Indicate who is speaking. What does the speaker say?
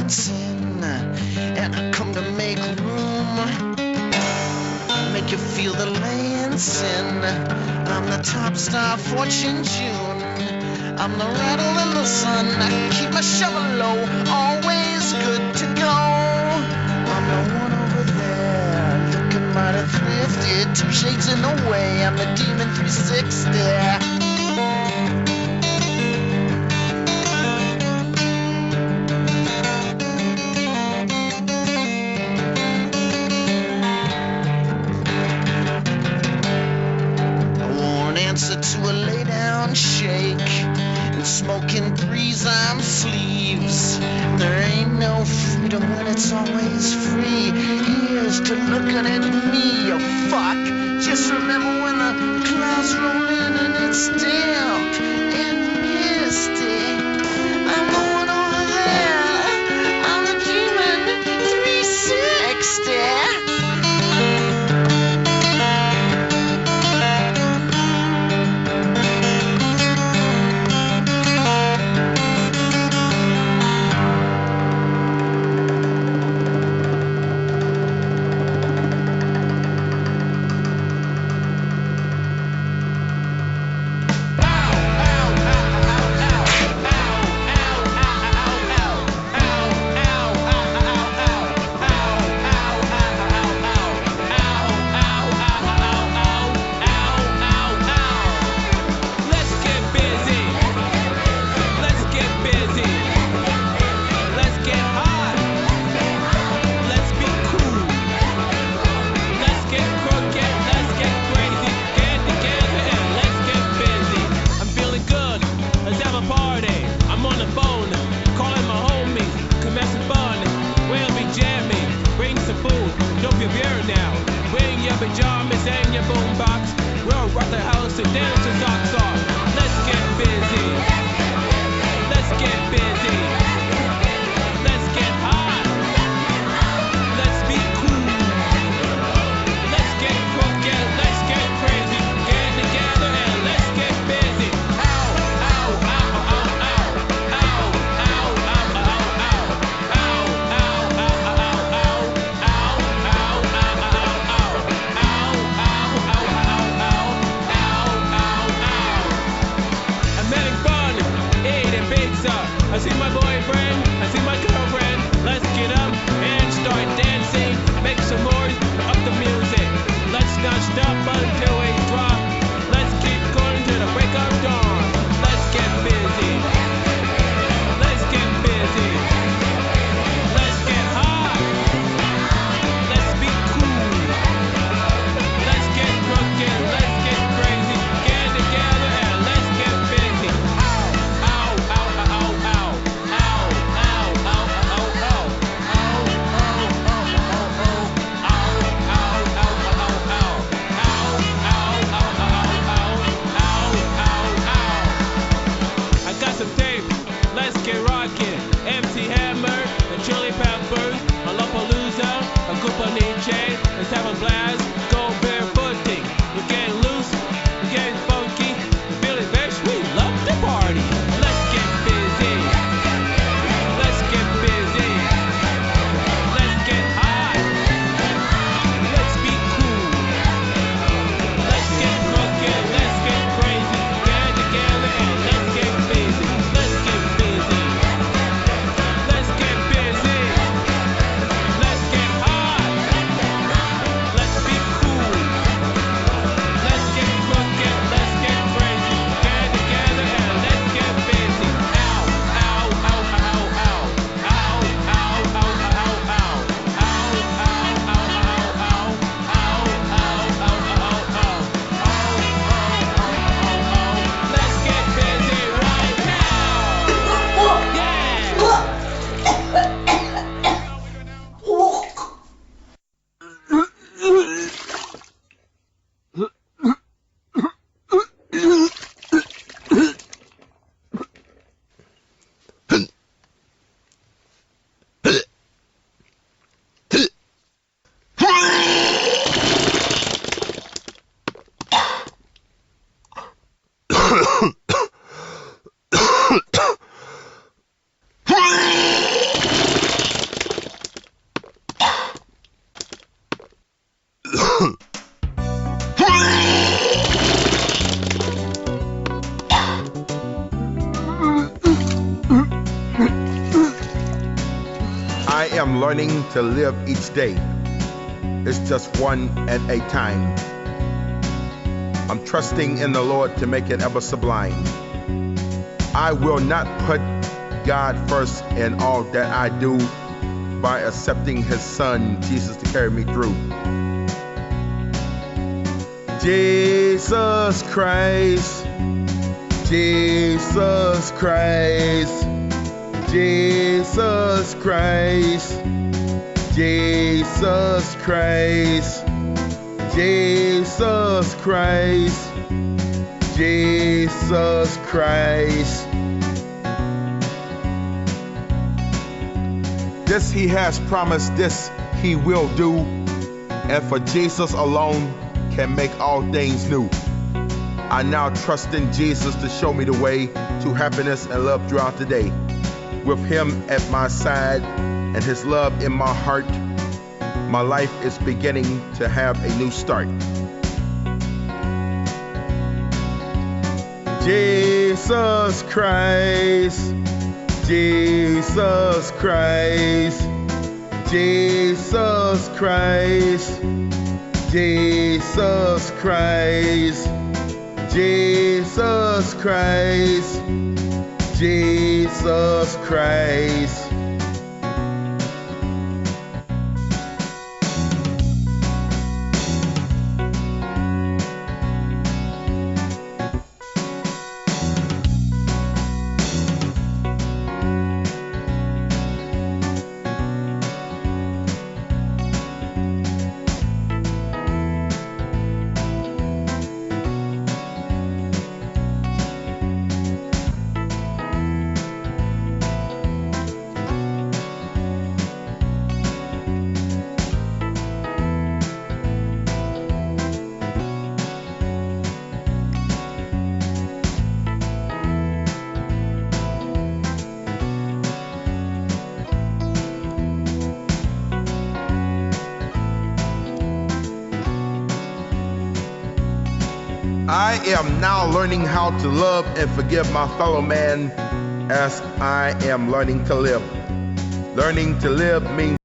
Speaker 1: it's in, and I come to make room, make you feel the laying sin. I'm the top star, fortune June. I'm the rattle in the sun. I keep my shovel low, always good to go. I'm the one over there, looking mighty thrifty. 2 shades in the way, I'm the demon 360. Answer to a lay-down shake and smoking 3-zime sleeves. There ain't no freedom when it's always free. Here's to looking at me, you fuck. Just remember when the clouds roll in and it's damp and misty. I'm the one over there, I'm the demon 360.
Speaker 2: Pajamas and your boombox. We'll rock the house and dance your socks off. Let's get busy. Let's get busy. Let's get hot. Let's be cool. Let's get crooked. Let's get crazy. Get together and let's get busy. Ow, ow, ow, ow, ow. Ow, ow, ow, ow, ow. Ow, ow, ow, ow, ow. Ow, ow, ow, ow, ow. Ow, ow, ow, ow, ow. Ow, ow, ow.
Speaker 3: I am learning to live each day. It's just one at a time. I'm trusting in the Lord to make it ever sublime. I will not put God first in all that I do by accepting his son, Jesus, to carry me through. Jesus Christ, Jesus Christ, Jesus Christ, Jesus Christ, Jesus Christ, Jesus Christ. This he has promised, this he will do, and for Jesus alone can make all things new. I now trust in Jesus to show me the way to happiness and love throughout the day. With him at my side and his love in my heart, my life is beginning to have a new start. Jesus Christ, Jesus Christ, Jesus Christ, Jesus Christ, Jesus Christ, Jesus Christ. I am now learning how to love and forgive my fellow man as I am learning to live. Learning to live means